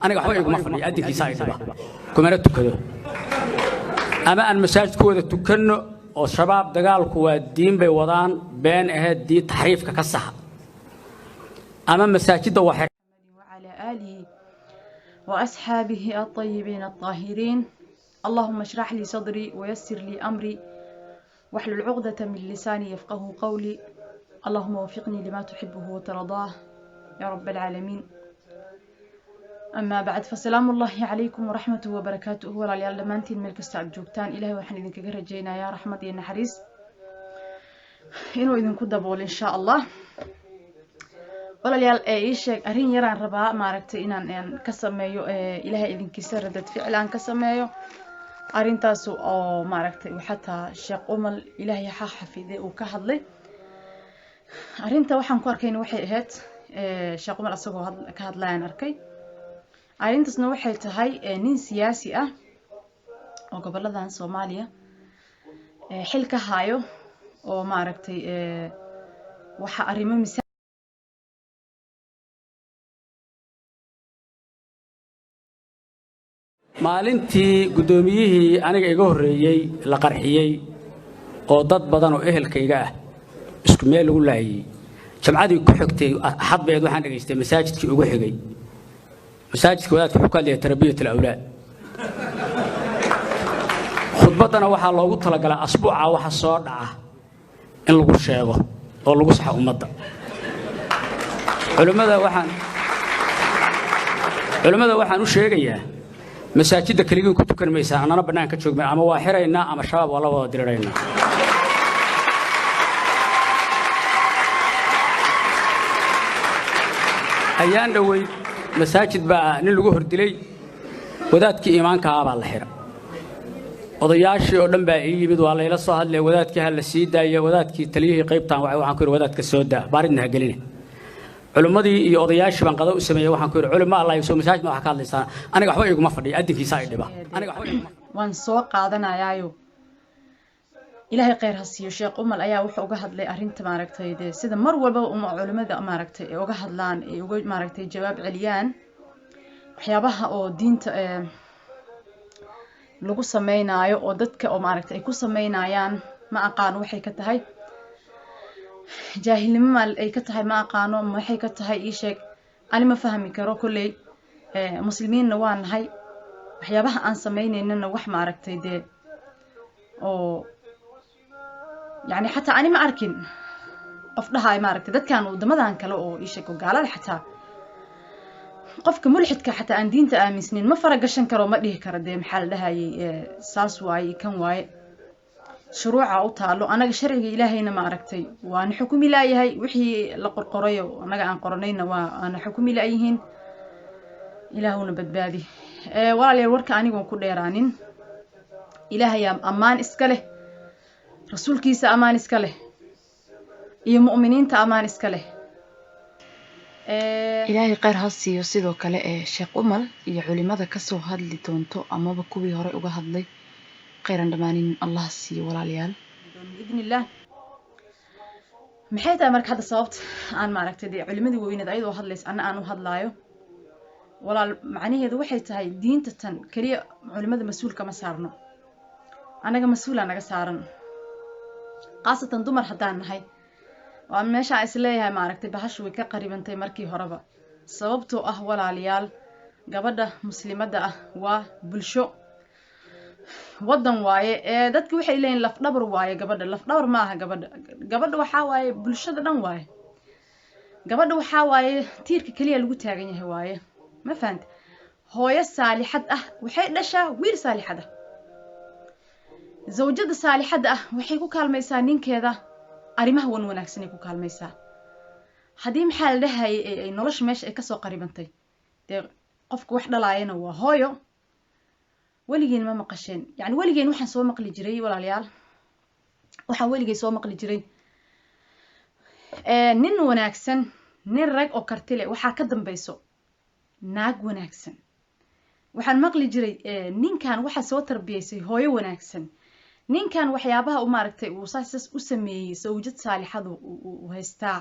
أنا قحوي يقوم أفضل أدي في سايد بقى كمان تكذب أما أن مساجد كوذا تكنو والشباب دجال كوا الدين بوضان بين هدي تحريف كقصة أما مساجد واحد وعلى آله وأصحابه الطيبين الطاهرين. اللهم اشرح لي صدري ويسر لي أمري واحلل عقدة من لساني يفقه قولي. اللهم وفقني لما تحبه وترضاه يا رب العالمين. أما بعد فسلام الله عليكم ورحمته وبركاته. walaalyaal dhammaantiin meel kasta aad joogtaan ilaahay waxaan idinkaga rajaynayaa raxmad iyo naxariis inuu idinku daboolo insha Allah. walaalyaal ii sheeg arrin yaraan rabaa maaragtay inaan ka sameeyo ilaahay idinkiisa radad ficil aan ka sameeyo arrintaas oo maaragtay xataa sheekh Umal ilaahay ha xafiday uu ka hadlay arrinta waxaan ku arkayna waxay ahayd sheekh Umal asagoo ka hadlayaan arkay arrintaasna waxay tahay nin siyaasi ah oo goboladan Soomaaliya xil ka hayo oo maaragtay waxa arrimo maalintii gudoomiyihii aniga iga horeeyay la qarxiyay oo dad badan oo ehelkayga ah isku meel lagu laayay jamcadii ku xigtay axad beed waxaan dhageystay masaajidkii ugu xigay masaajidka wadaadka wuxuu ka leeyahay tarbiyada awlaad khudbadana waxaa loogu talagalay asbuuca waxa soo dhaca in lagu sheego oo lagu saxo ummadda culimada waxaan u sheegayaa masaajidda kaliya ku tukan maysa anana banaanka joogmay ama waa xiraynaa ama shabaab wala wada diriraynaa ayaan dhaway masaajid baa nin lagu hordilay wadaadkii iimaanka ah baa la xira odayaashii oo dhan baa yimid waa layla soo hadlay wadaadkii hal la sii daayay wadaadkii taliyihii qaybtan waxaan ku yiri wadaadka soo daa baaridna gelin culimadii iyo odayaashii baan qado u sameeyay waxaan ku yiri culimo Allah iyo masaajid ma waxa ka hadlaysaa aniga waxba iguma fadhiyo adinkiisa ay dhiba aniga waxba waan soo qaadanayaayo ilaahay khayr ha siiyo sheekh Umal ayaa wuxuu uga hadlay arrinta maaragtay sida mar walba culimada maaragtay ay uga hadlaan ay uga maaragtay jawaab celiyaan waxyaabaha oo diinta lagu sameeynayo oo dadka oo maaragtay ay ku sameynayaan ma aqaan waxay ka tahay jaahilnimo ay ka tahay ma aqaano waxay ka tahay ii sheeg ani ma fahmi karo kulay muslimiinna waa nahay waxyaabaha aan sameeynayna wax maaragtay oo يعني حتى أنا ما أركن أفضها ما أركت ذات كانوا ودمدان كلا أو إيش قال حتى قفك ملحد حتى أن دين تأمين سنين ما فرق عشان كرو ما ليه كردي محل لها ساس واي كم واي شروع أو تعالو أنا شرعي إلهينا ما أركتي وأنا حكومي لا هي وحي لقرقرية وأنا عن قرنين وأنا حكومي لا يهين إلهنا بدبادي ولا لي ورك أنا وكل يرانين إلهي أمان إسكله rasuulkiisa amaan iska leh iyo mu'miniinta amaan iska leh ilaahay khayr ha siiyo sidoo kale sheekh Umal iyo culimada ka soo hadli doonto amaba kuwii hore uga hadlay khayran dhamaanin Allah siiyo walaalyaal idinillah maxay tahay marka hadda sababta aan maaragtay culimadii weynada ayadoo hadlays aan u hadlaayo walaal macnaheedu waxay tahay diinta tan kaliya culimada mas'uulka ma saarno anaga mas'uula naga saaran قاسة دمر حدان نهاي وماشي إسليها معركة بحش وكا قريبا تي مركي هربا سببتو أهوال عليال قبضة مسلمة ده وبلشو ودن واي دادك وحي لين لفنبر واي قبضة لفنبر ماها قبضة وحاواي بلشو دان واي قبضة وحاواي تيرك كليا لغو تاغيني هواي ما فهمت هويا صالحة وحي دشا وير صالحة زوجة صالحة waxay ku kaalmaysaa ninkeeda arimaha wanaagsan ay ku kaalmaysaa hadii maxal dhahay ay nolosh meesha ay ka soo qaribantay qofku wax dhalaayana waa hooyo waligeen ma maqasheen yani waligeen waxaan soo maqli jiray walaalyaal waxaan waligeen soo maqli jiray nin wanaagsan nin rag oo karti leh waxa ka dambayso naag wanaagsan waxaan maqli jiray ninkan waxa soo tarbiyeysay hooyo wanaagsan ninkan waxyaabaha u maaragtay uu saasas u sameeyay sawjad saalixadu u haystaa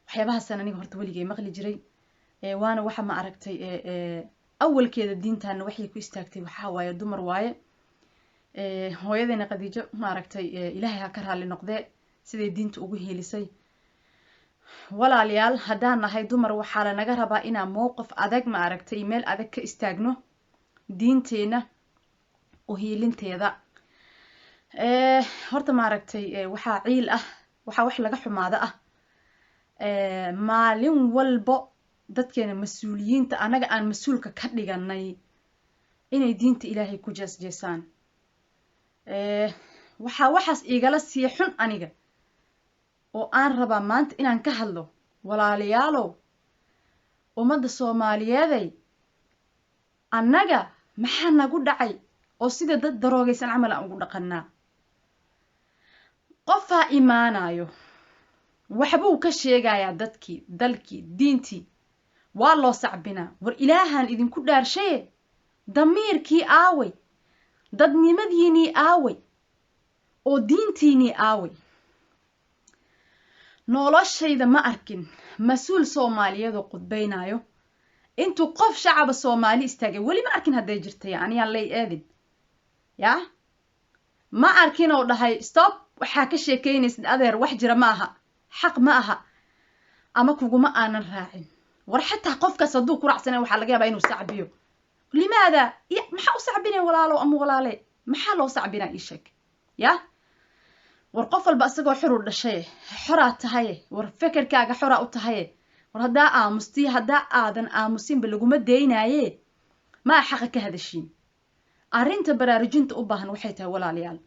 waxyaabaha sananiga horta waligay maqli jiray waana waxa ma aragtay awalkeeda diintaana waxay ku istaagtay waxaa waaye dumar waaye hooyadeena Khadiijo ma aragtay ilaahay ha ka raali noqdee siday diinta ugu heelisay walaalayaal haddaan nahay dumar waxaa la naga rabaa inaan mowqif adag ma aragtay meel adag ka istaagno diinteena u hiilinteeda horta ma aragtay waxaa ciil ah waxaa wax laga xumaada ah maalin walbo dadkeena mas-uuliyiinta anaga aan mas-uulka ka dhiganay inay diinta ilaahay ku jeesjeesaan waxaas igala sii xun aniga oo aan rabaa maanta inaan ka hadlo walaalayaalow ummadda Soomaaliyeeday annaga maxaa nagu dhacay oo sida dad daroogaysan camal aan ugu dhaqannaa qofaa imaanayo waxbuu ka sheegayaa dadkii dalkii diintii waa loo sacbinaa war ilaahan idinku dhaarshaye damiirkii aaway dadnimadiinii aaway oo diintiinii aaway noloshayda ma arkin mas-uul Soomaaliyeed oo qudbaynayo intuu qof shacaba Soomaali istaagay weli ma arkin hadday jirtay aniyaan lay eedin ya ma arkin oo dhahay stop waxaa ka sheekeynaysid adeer wax jira ma aha xaq ma aha ama kuguma aanan raacin war xataa qofkaas hadduu ku raacsanay waxaa laga yaabaa inuu sacbiyo limaada maxaa u sacbinay walaalo ama walaale maxaa loo sacbinaa ii sheeg ya war qof walba asagoo xor u dhashay xoraa tahay war fikirkaaga xoraa u tahay war haddaa aamustii haddaa aadan aamusinba laguma deynaaye ma xaqa ka hadashiin arrinta baraarujinta u baahan waxay tahay walaalayaal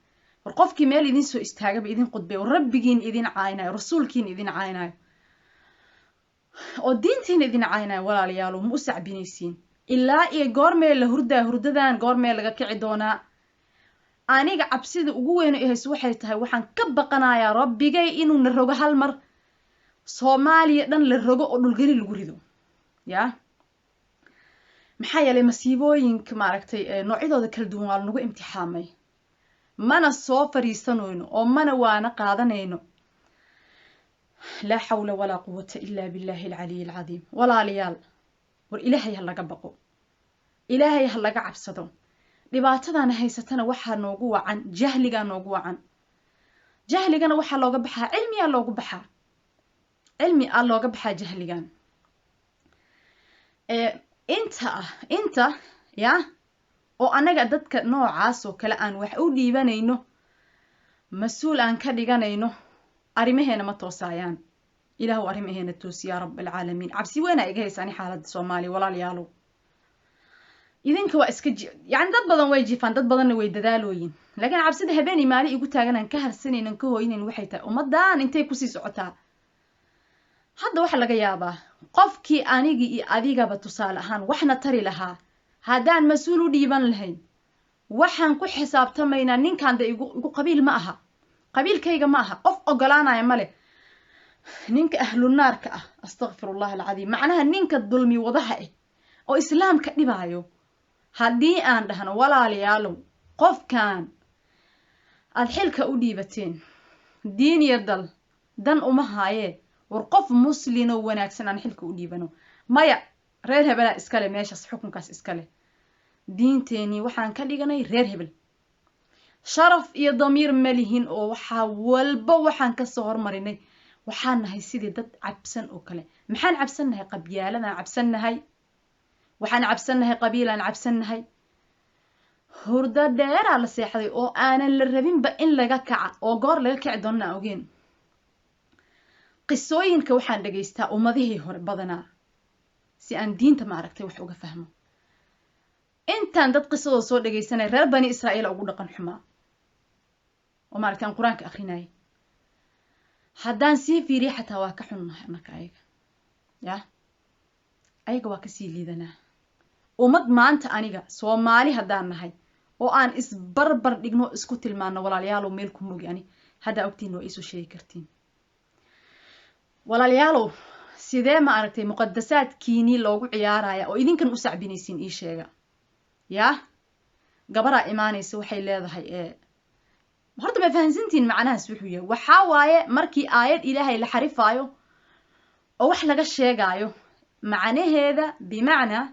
war qofkii meel idin soo istaagaba idin qudbay war rabbigiin idin caaynayo rasuulkiin idin caaynayo oo diintiin idin caaynayo walaalayaal ma u sacbinaysiin ilaa iyo goormee la hurdadan goormee laga kici doonaa aniga cabsida ugu weyn ee hayso waxay tahay waxaan ka baqanayaa rabbigay inuu na rogo hal mar Soomaaliya dhan la rogo oo dhulgari lagu rido ya maxaa yeelay masiibooyinka ma aragtay noocyadooda kala duwan waa lagu imtixaamay mana soo fariisanayno oo mana waana qaadanayno la hawla wala quwwata illa billahi al-ali al-azim walaalayaal war ilaahay ha laga baqo ilaahay ha laga cabsado dhibaatadan haysatana waxa noogu wacan jahliga noogu wacan jahligana waxa looga baxaa cilmiga loogu baxaa cilmi aan looga baxaa jahligan inta ya oo anaga dadka noocaas oo kale aan wax u dhiibanayno mas'uul aan ka dhiganayno arimaheena ma toosayaan ilaahu arimaheena toosiya rabbil alamin cabsi weena iga haysan xaaladda Soomaaliya walaalayaalo idinka waa iska yani dad badan way jifaan dad badanna way dadaalooyin laakiin cabsida habeenii maali igu taaganaan ka harsanaynan ka hooyinayn waxay tahay ummadaan intay ku sii socotaa hadda waxa laga yaabaa qofkii anigi iyo adigaba tusaale ahaan waxna tari lahaa haddaan mas'uul u dhiiban lahayn waxaan ku xisaabtamaynaa ninkan da igu qabiil ma aha qabiilkayga ma aha qof ogolaanaya male ninka ahlunaarka ah astaghfirullah alazim macnaha ninka dulmi wadaha oo islaamka dhibaayo haddii aan dhahno walaalayaalow qofkan aad xilka u dhiibateen diin iyo dal dan uma haayee war qof muslin oo wanaagsan aan xilka u dhiibano maya reer hebel iskale meeshaas xukunkaas iskale diinteeni waxaan ka dhiganay reer hebel sharaf iyo damiir malihin oo waxa walba waxaan ka soo hormarinay waxaan nahay sidii dad cabsan oo kale maxaan cabsanahay qabyaaladaan cabsanahay waxaan cabsanahay qabiilaan cabsanahay hurda dheeraa la seexday oo aanan la rabinba in laga kaca oo goor laga kici doonaa ogeen qisooyinka waxaan dhageystaa ummadihii hore badanaa si aan diinta ma aragtay wax uga fahmo intaan dad qisadoo soo dhageysanay reer bani Israa'iil ugu dhaqan xumaa oo ma aragtay quraanka akhrinay haddaan sii fiiriyo xataa waa ka xunnahay marka ayaga waa ka sii liidanaa ummad maanta aniga Soomaali haddaan nahay oo aan isbarbar dhigno isku tilmaano walaalayaal meel ku mogi ani hadda ogtiin oo isu sheegi kartiin walaalayaal sidee ma aragtay muqaddasaadkiini loogu ciyaaraya oo idinkan u sacbinaysiin ii sheega gabara imaanaysa waxay leedahay horta ma fahansantiin macnahaas wuxuu yahay waxa waaye markii aayad ilaahay la xarifaayo oo wax laga sheegaayo macnaheeda bimacnaa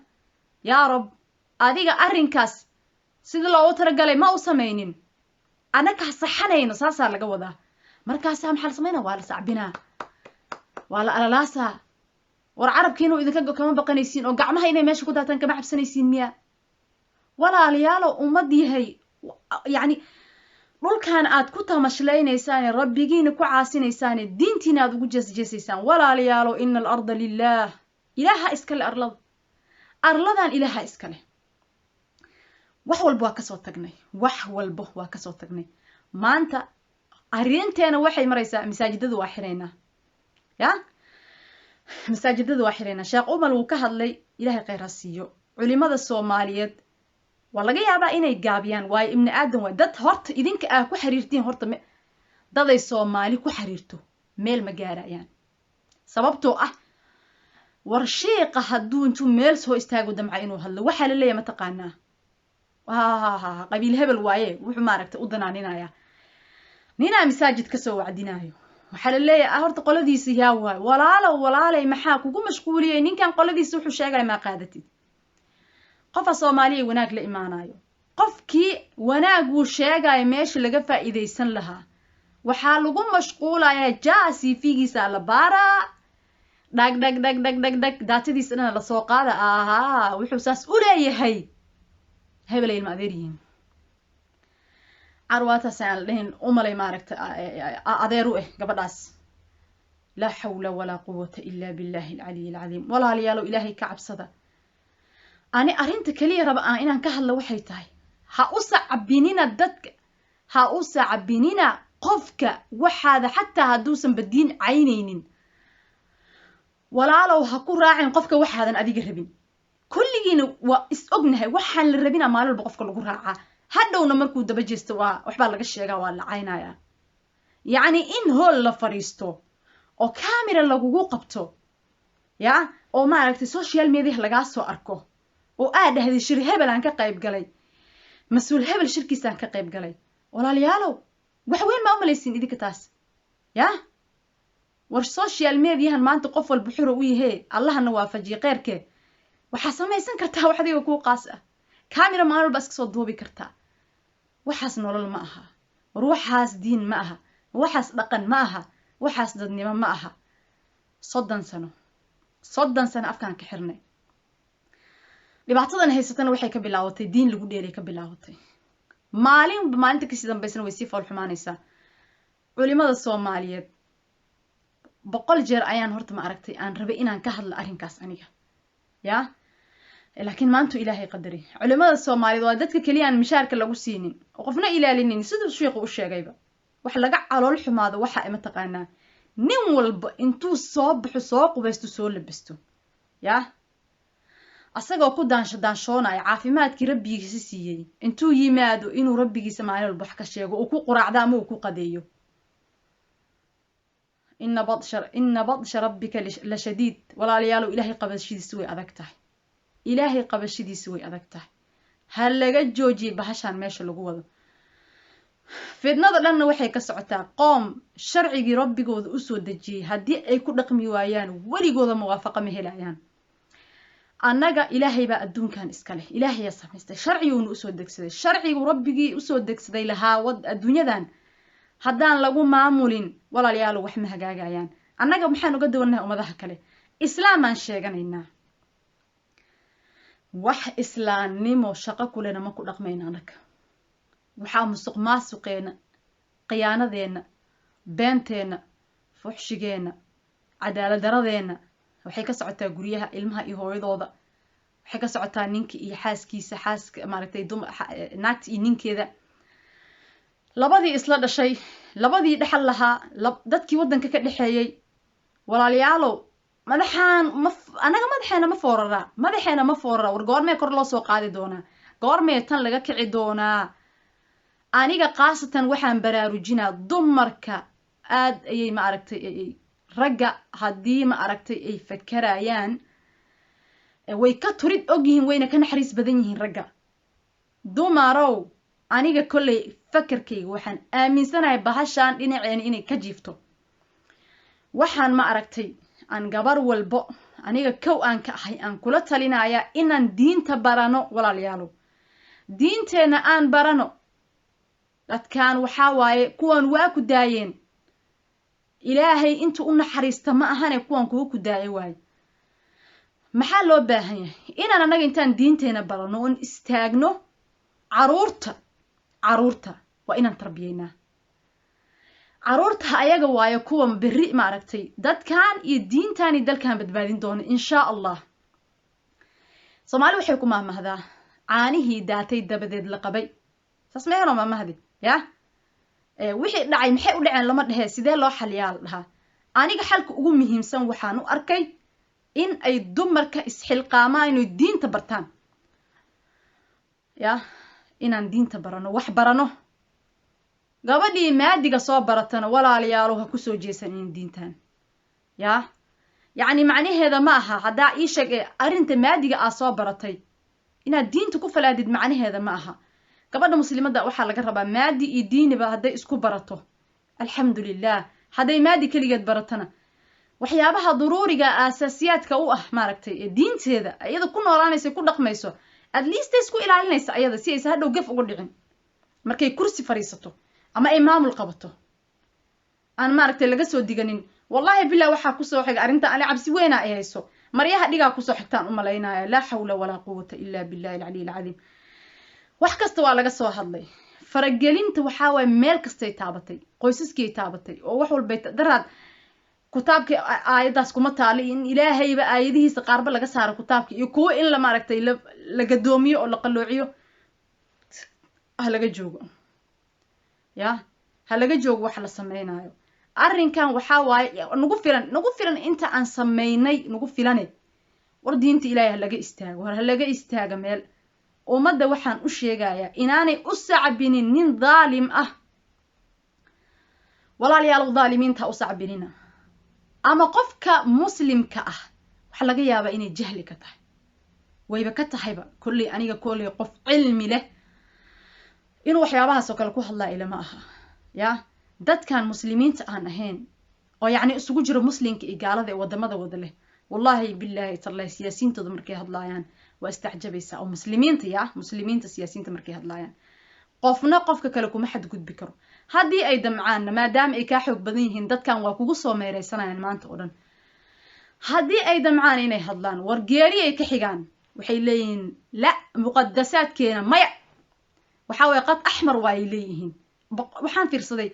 yaa rab adiga arrinkaas sida loogu talagalay ma u samaynin anaka saxanayno saasaa laga wadaa markaasaa maxaa la samaynaa waa la sacbinaa waa la alalaasaa war carabkiinu idinka kama baqanaysiin oo gacmaha inay meesha ku daataan kama xabsanaysiin miya walaalayaalo ummad yahay yacni dhulkan aad ku tamashleynaysaan rabbigiina ku caasinaysaan diintiina aad ugu jeesjeesaysaan walaalayaalo ina alarda lilah ilaaha iskale arladan ilaaha iskale wax walba waa kasoo tagnay wax walba waa kasoo tagnay maanta arrinteena waxay maraysaa masaajidada waa xiraynaa ya masaajidada waa xiraynaa sheekh umal wuu ka hadlay ilaahay khayr ha siiyo culimada soomaaliyeed waa laga yaabaa inay gaabiyaan waayo ibni aadan waa dad horta idinka aa ku xiriirtiin horta daday soomaali ku xiriirto meel ma gaarayaan sababtoo ah war sheekha hadduu intuu meel soo istaago damca inuu hadlo waxaa la leeyahay mataqaanaa qabiil hebel waaye wuxuu maaragtay u danaaninaya ninaa masaajid kasoo wacdinayo waxaa la leeyahay horta qoladiisa yaa waayo walaalay maxaa kugu mashquuliyey ninkan qoladiisa wuxuu sheegaya maa qaadatid qofa soomaaliya wanaag la imaanayo qofkii wanaag uu sheegayo meesha laga faa'iidaysan lahaa waxaa lagu mashquulayaa jaasi figiisa la baaraa dhag daatadiisa dhan la soo qaada wuxuu saas u leeyahay hebel ilma adeeryihiin carwaataas aan dhahin umalay maaragta adeeru gabadhaas laa xawla walaa quwata illa billahi alcaliy alcadiim walaalayaalow ilaahay ka cabsada ani arrinta kaliya raba inaan ka hadlo waxay tahay ha u sacabinina dadka ha u sacabinina qofka waxaada xataa hadduusan badiin caynaynin walaalow ha ku raacin qofka waxaadan adiga rabin kulligiina waa is ognahay waxaan la rabina maalin walba qofka lagu raacaa hadhowna markuu daba jeesto waxbaa laga sheegaa waa la caynayaa yacni in hool la fadhiisto oo camera lagugu qabto ya oo maaragtay social media lagaa soo arko oo aad dhahday shir hebel aan ka qayb galay mas-uul hebel shirkiisaan ka qayb galay walaalayaalow wax weyn maa u malaysiin idinka taas ya war social mediahan maanta qof walba xuro u yahee allahana waafajiye kheyrkee waxaa samaysan kartaa wax adiga kuu qaas ah camera maalin walba iska soo duubi kartaa waxaas nolol ma aha war waxaas diin ma aha waxaas dhaqan ma aha waxaas dadnimo ma aha 30 sano afkaan ka xirnay dhibaatadan haysatana waxay ka bilaabatay diin lagu dheelay ka bilaabatay maalinta kasii dambaysana way sii fool xumaanaysaa culimada soomaaliyeed 100 jeer ayaan horta ma aragtay aan rabay inaan ka hadlo arrinkaas aniga ya laakiin maanta ilaahay qadari culimada soomaaliyeed waa dadka kaliya aan mishaarka lagu siinin oo qofna ilaalinin sidoo sheekhu u sheegayba wax laga calool xumaado waxa ay mataqaanaa nin walba intuu soo baxo soo qubaysto soo labisto ya asagoo ku daanshoonaya caafimaadkii rabbigiisa siiyey intuu yimaado inuu rabbigiisa maalin walba wax ka sheego oo ku quraacdo ama uu ku qadeeyo inna badsha rabbika la shadiid walaalayaalow ilaahay qabashadiisa way adag tahay ilaahay qabashadiisa way adag tahay ha laga joojiye bahashaan meesha lagu wado fidnada dhanna waxay ka socotaa qoom sharcigii rabbigooda u soo dejiyey haddii ay ku dhaqmi waayaan weligooda muwaafaqa ma helayaan annaga ilaahay baa adduunkan iska leh ilaahayaa samaystay sharciguuna usoo degsaday sharcigu rabbigii usoo degsaday lahaa adduunyadan haddaan lagu maamulin walaalayaalow wax ma hagaagayaan annaga maxaan uga duwannahay ummadaha kale islaamaan sheeganaynaa wax islaamnimo shaqo kulena ma ku dhaqmayna annaga waxaa musuq maasuqeena khiyaanadeena beenteena fuxshigeena cadaalad daradeena waxay ka socotaa guryaha ilmaha iyo hooyadooda waxay ka socotaa ninka iyo xaaska maaragtay naagta iyo ninkeeda labadii isla dhashay labadii dhaxal lahaa dadkii waddanka ka dhexeeyey walaalayaalow anaga madaxeena ma foorara war goormee kor loo soo qaadi doonaa goormee tan laga kici doonaa aniga khaasatan waxaan baraarujinaa dumarka aad ayay ma aragtay ragga haddii ma aragtay ay fakarayaan way ka turid ogyihiin wayna ka naxariis badan yihiin ragga dumarow aniga kolley fakarkayga waxaan aaminsanahay bahashaan dhinaceena inay ka jiifto waxaan ma aragtay aan gabar walbo aniga kow aan ka ahay aan kula talinaya inaan diinta barano walaalayaalo diinteena aan barano dadkan waxaa waaye kuwan waa ku daayeen ilaahay intuu u naxariista ma ahane kuwan kuwa ku daayay waaye maxaa loo baahan yahay inaan anaga intaan diinteena barano oon istaagno caruurta waa inaan tarbiyeynaa caruurta ayaga waayo kuwan berri maaragtay dadkan iyo diintan iyo dalkan badbaadin doono insha allah Soomaali waxay ku maamahdaa caanihii daatay dabadeed la qabay saas ma helo maamahdi ya wixii dhacay maxay u dhaceen lama dhahe sidee loo xaliyaa dhaha aniga xalka ugu muhiimsan waxaan u arkay in ay dumarka isxilqaamaan inay diinta bartaan ya inaan diinta barano wax barano gabadhii maadiga soo baratana walaalayaalo ha ku soo jeesanin diintan ya yani macnaheeda ma aha hadaa ii sheeg arinta maadiga aa soo baratay inaad diinta ku falaadid macnaheeda ma aha gabadha muslimada waxaa laga rabaa maadi iyo diiniba hadday isku barato alxamdulilah hadday maadi keligeed baratana waxyaabaha daruuriga asaasiyaadka u ah maaragtay diinteeda iyada ku noolaanaysa ku dhaqmayso at least isku ilaalinaysa iyada si aysan hadhow gaf uga dhicin markay kursi fariisato ama ay maamul qabato aan maaragtay laga soo diganin wallahi bilaa waxaa kusoo xiga arrinta ani cabsi weyna ay hayso maryaha dhigaa kusoo xigtaan u malaynaya laa xawla walaa quwata illa billahi alcaliy alcadiim wax kasta waa laga soo hadlay faragelinta waxaa waaye meel kastay taabatay qoysaskii taabatay oo wax walbay daraad kitaabka aayadaas kuma taali in ilaahayba aayadihiisa qaarba laga saaro kitaabka iyo kuwa in la maaragtay la gadoomiyo oo la qaloociyo laga joogo ya laga joogo wax la sameeynayo arrinkan waxaa waaye nagu filan inta aan sameeynay nagu filane war diinta ilaahay laga istaago laga istaaga meel ummadda waxaan u sheegayaa inaanay u sacbinin nin dhaalim ah walaalayaal dhaalimiinta u sacbinina ama qofka muslimka ah waxa laga yaabaa inay jahli ka tahay wayba ka tahayba kulli aniga kulli qof cilmi leh inuu waxyaabahaas oo kale ku hadlaa ilama aha ya dadkan muslimiinta aan ahayn oo yacni isugu jiro muslimka iyo gaalada ee wadamada wada leh wallahi billahi tallahi siyaasiyiintooda markay hadlaayaan waa istacjabaysaa oo muslimiinta siyaasiyiinta markay hadlaayaan qofna qofka kale kuma xadgudbi karo haddii ay damcaanna maadaama ay kaa xoog badan yihiin dadkan waa kugu soo meeraysanayaan maanta oo dhan haddii ay damcaan inay hadlaan wargeeri ay ka xigaan waxay leeyihiin la muqadasaadkeena maya waxaa waye qad axmar waay leeyihiin waxaan fiirsaday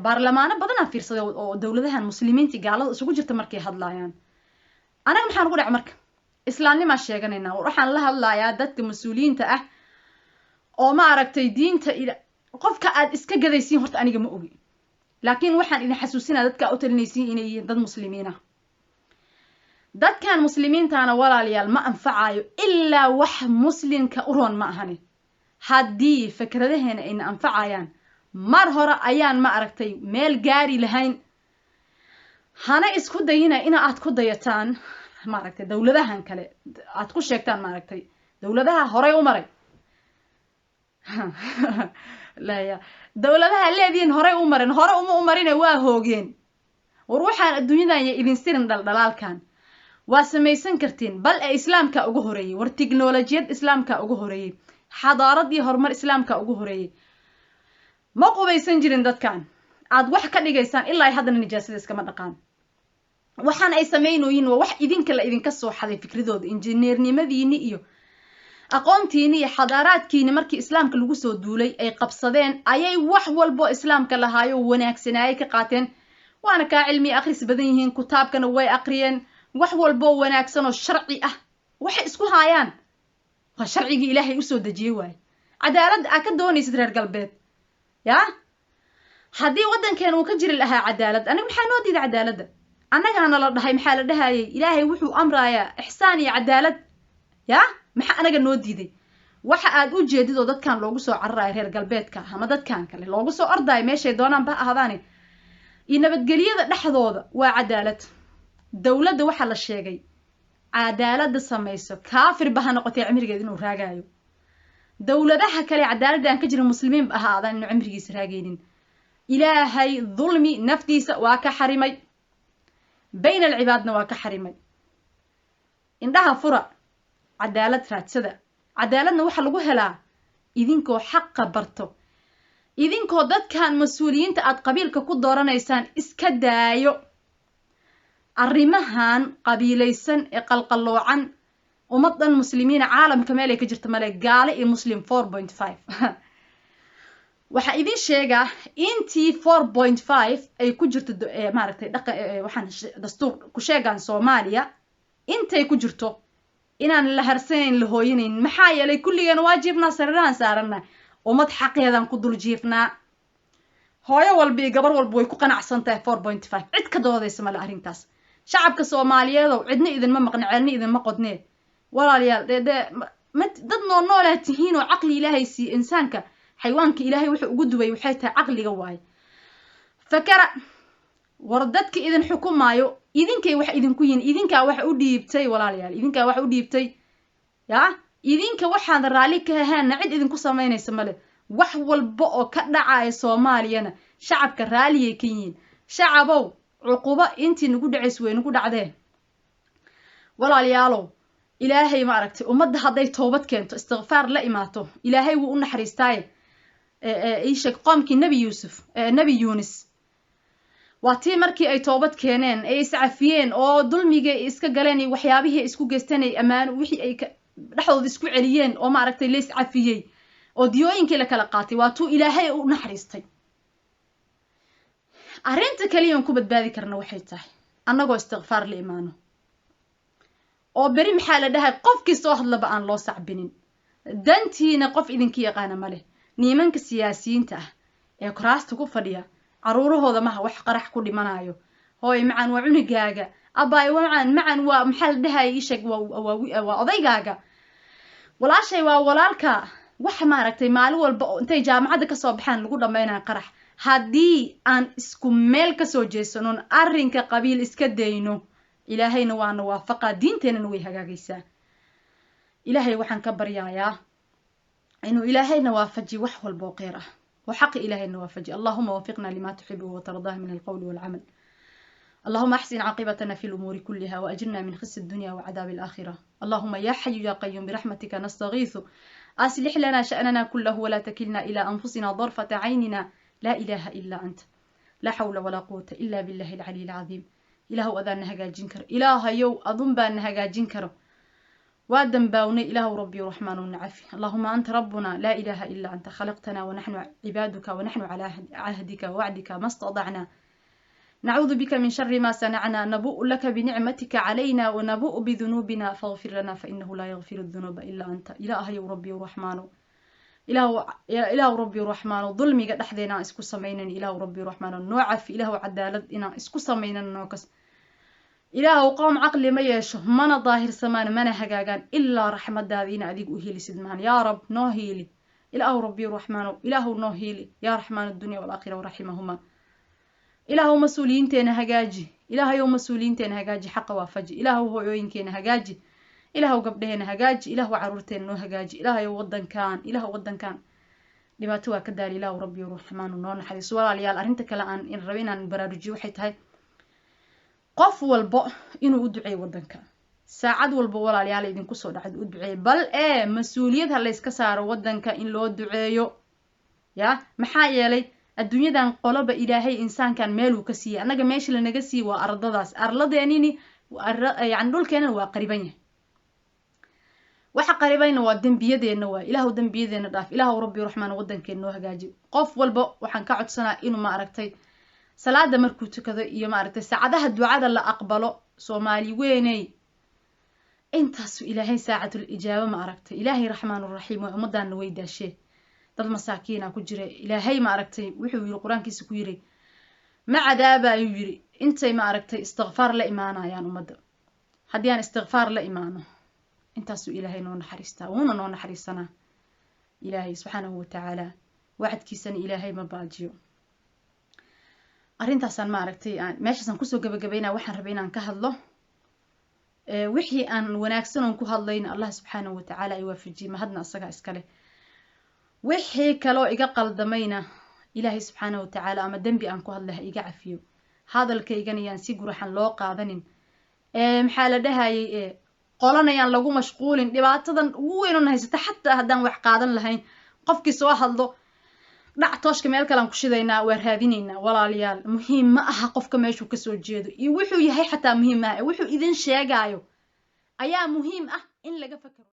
baarlamaano badanaa fiirsaday oo dowladahan muslimiinta gaalada isugu jirta markay hadlaayaan anaga maxaan ugu dhac marka islaamnimaa sheeganaynaa waxaan la hadlayaa dadka mas-uuliyiinta ah oo ma aragtay diinta qofka aad iska gadaysiin horta aniga ma ogi laakiin waxaan idin xasuusinaa dadka u talinaysiin inay yihiin dad muslimiin ah dadkan muslimiintaana walaalayaal ma anfacayo ilaa wax muslimka u roon ma ahani haddii fikradaheena ayna anfacayaan mar hore ayaan ma aragtay meel gaari lahayn hana isku dayina ina aad ku dayataan maaragtay dowladahan kale aad ku sheegtaan maaragtay dowladaha horey u maray laya dowladaha leediin horey u marin hore uma u marina waa hoogeen war waxaan adduunyadan ya idin sirin dhaldhalaalkan waa samaysan kartiin bal ee islaamka ugu horeeyay war tiknoolajiyad islaamka ugu horeeyay xadaarad iyo horumar islaamka ugu horeeyay ma qubaysan jirin dadkan aad wax ka dhigaysaan ilaa haddana nijaasada iskama dhaqaan waxaan ay sameynooyin waa wax idinka la idinka soo xaday fikradooda injineernimadiini iyo aqoontiini iyo xadaaraadkiini markii islaamka lagu soo duulay ay qabsadeen ayay wax walbo islaamka lahaayo wanaagsanaayay ka qaateen waana kaa cilmi akhris badan yihiin kitaabkana way aqriyeen wax walbo wanaagsan oo sharci ah waxay isku haayaan waa sharcigii ilaahay u soo dejiyay waay cadaalad aa ka doonaysid reer galbeed ya haddii waddankeena uu ka jiri lahaa cadaalad aniga maxaa noo diiday cadaaladda annagaana la dhahay maxaa la dhahayay ilaahay wuxuu amrayaa ixsaan iyo cadaalad ya maxaa anaga noo diiday waxa aad u jeedid oo dadkan loogu soo cararayo reer galbeedka ama dadkan kale loogu soo ordayo meeshay doonaan ba ahdaane iyo nabadgelyada dhexdooda waa cadaalad dowladda waxaa la sheegay cadaaladda samayso kaafir ba ha noqotay cimrigeed inuu raagayo dowladaha kale cadaaladda aan ka jirin muslimiin ba ahaadaan inuu cimrigiisa raagaynin ilaahay dulmi naftiisa waa ka xarimay bayna alcibaadna waa ka xarimay indhaha fura cadaalad raadsada cadaaladna waxa lagu helaa idinkoo xaqa barto idinkoo dadkan mas-uuliyiinta aad qabiilka ku dooranaysaan iska daayo arrimahan qabiilaysan ee qalqalloocan ummadan muslimiina caalamka meel ay ka jirta male gaale iyo muslim 4.5 waxa idin sheegaa intii 4.5 ay ku jirto maaragtay waxaan dastuur ku sheegaan Soomaaliya intay ku jirto inaan la harsanayn la hooyanayn maxaa yeelay kulligeena waajibna sararaan saarana ummad xaqeedan ku dul jiifnaa hooyo walba iyo gabar walba way ku qanacsan tahay 4.5 cid ka doodaysa male arrintaas shacabka Soomaaliyeed oo cidna idin ma maqna ceelna idin ma qodnee walaalayaal dad nool tihiin oo aqli ilaahay si insaanka xayawaanka ilaahay wuxuu ugu dubay waxay tahay aqliga waay fakara war dadka idin xukumaayo idinkay wax idinku yiin idinka wax u dhiibtay walaalayaal idinka wax u dhiibtay idinka waxaan raali ka ahaana cid idinku sameynaysa male wax walba oo ka dhacay Soomaaliyana shacabka raaliye ka yiin shacabow cuquba intii nagu dhacays way nagu dhacdeen walaalayaalow ilaahay ma aragtay ummadda hadday toobad keento istighfaar la imaato ilaahay wuu u naxariistay sheeg qoomkii nabi Yuunus waatii markii ay toobad keeneen ay iscafiyeen oo dulmiga iska galeen iyo waxyaabihii isku geysteen ay amaan wixii ay dhaxdooda isku celiyeen oo ma aragtay lees cafiyay oo diyooyinkii la kala qaatay waatuu ilaahay u naxariistay arrinta kaliya ku badbaadi karna waxay tahay annagoo istighfaar la imaano oo bari maxaa la dhahay qofkii soo hadlaba aan loo sacbinin dantiina qof idinka yaqaan ma leh nimanka siyaasiyiinta ah ee kuraasta ku fadhiya caruurahooda ma wax qarax ku dhimanayo hooy macaan waa cunigaaga abaay macaan waa maxaa la dhahay ishag waa odaygaaga walaashay waa walaalka wax ma aragtay maalin walba intay jaamacada ka soo baxaan lagu dhameynaa qarax haddii aan isku meel ka soo jeesano arrinka qabiil iska dayno ilaahayna waana waafaqa diinteena way hagaagaysaa ilaahay waxaan ka baryayaa inuu ilaahayna waafaji wax walba oo qeyr ah وحق إلهنا وفجي اللهم وفقنا لما تحبه وترضاه من القول والعمل اللهم أحسن عاقبتنا في الأمور كلها وأجرنا من خزي الدنيا وعذاب الآخرة اللهم يا حي يا قيوم برحمتك نستغيث أصلح لنا شأننا كله ولا تكلنا إلى أنفسنا ضرفة عيننا لا إله إلا أنت لا حول ولا قوة إلا بالله العلي العظيم إله أذان هجاجين كر إله يو أظن بأن هجاجين كر وادم باوني إله ربي رحمن ونعفي اللهم أنت ربنا لا إله إلا أنت خلقتنا ونحن عبادك ونحن على عهدك ووعدك ما استطعنا نعوذ بك من شر ما صنعنا نبوء لك بنعمتك علينا ونبوء بذنوبنا فاغفر لنا فإنه لا يغفر الذنوب إلا أنت إله ربي رحمن إله ربي رحمن ظلمي قد أحذينا إسكو سمينا إله ربي رحمن نوعف إله عدالتنا إسكو سمينا نوكس إله قوم عقل ما يشه من ظاهر سمان من هجاجان إلا رحمة دادين أديك أهيلي سدمان يا رب نوهيلي إله ربي رحمن إله نوهيلي يا رحمن الدنيا والآخرة ورحمهما إله مسؤولين تين هجاجي إله يوم مسؤولين تين هجاجي حق وافجي إله هو يوين كين هجاجي إله قبلهن هجاجي إله عرورتين نو هجاجي إله يوضن كان إله وضن كان لما توا كدار إله ربي رحمن ونون حديث ولا ليال أرنتك الآن إن ربينا نبرارجي وحيت هاي qof walba inuu u duceeyo wadanka saacad walba walaalayaal idin ku soo dhacay u duceeyo bal mas'uuliyad la iska saaro wadanka in loo duceeyo ya maxaa yeelay adduunyadan qoloba ilaahay insaankan meel uu ka siiyay anaga meesha la naga siiyay waa ardadaas arladeenini yani dhulkeena waa qariban yahay waxa qaribayna waa dambiyadeena waa ilaahu dambiyadeena dhaaf ilaahu rabbi raxmaan wadankeena noo hagaaji qof walba waxaan ka codsanaa inuu ma aragtay salaada markuu tukado iyo ma aragtay saacadaha ducada la aqbalo Soomaali weynay intaas ilaahay saacatul ijaaba ma aragtay ilaahay raxmaanur raxiim waa ummadana way daashay dad masaakiina ku jira ilaahay ma aragtay wuxuu yiri quraankiisa ku yiri ma cadaaba ayuu yiri intay ma aragtay istighfaar la imaanayaan ummadda haddii aan istighfaar la imaano intaas ilaahay noo naxariistaa wuuna noo naxariisana ilaahay subhanahu wa ta'ala wacadkiisana ilaahay ma baajiyo arintaasan ma aragtay aan meeshaas ku soo gabagabeynaa waxaan rabay inaan ka hadlo wixii aan wanaagsan oo ku hadlayna Allah subhanahu wa ta'ala ay waafajiyo mahadna asaga iskale wixii kale oo iga qaldamayna ilaahay subhanahu wa ta'ala ama dambi aan ku hadlahay iga cafiyo hadalkaygana yaan si guraxan loo qaadanin maxaa la dhahayay qolanayaan lagu mashquulin dhibaatadan ugu weyn oo haysata xataa haddaan wax qaadan lahayn qofkii soo hadlo dhac tooshka meel kale aan ku shidaynaa waa raadinaynaa walaalayaal muhiim ma aha qofka meeshuu kasoo jeedo iyo wuxuu yahay xataa muhiim ah wuxuu idin sheegaayo ayaa muhiim ah in laga fakaro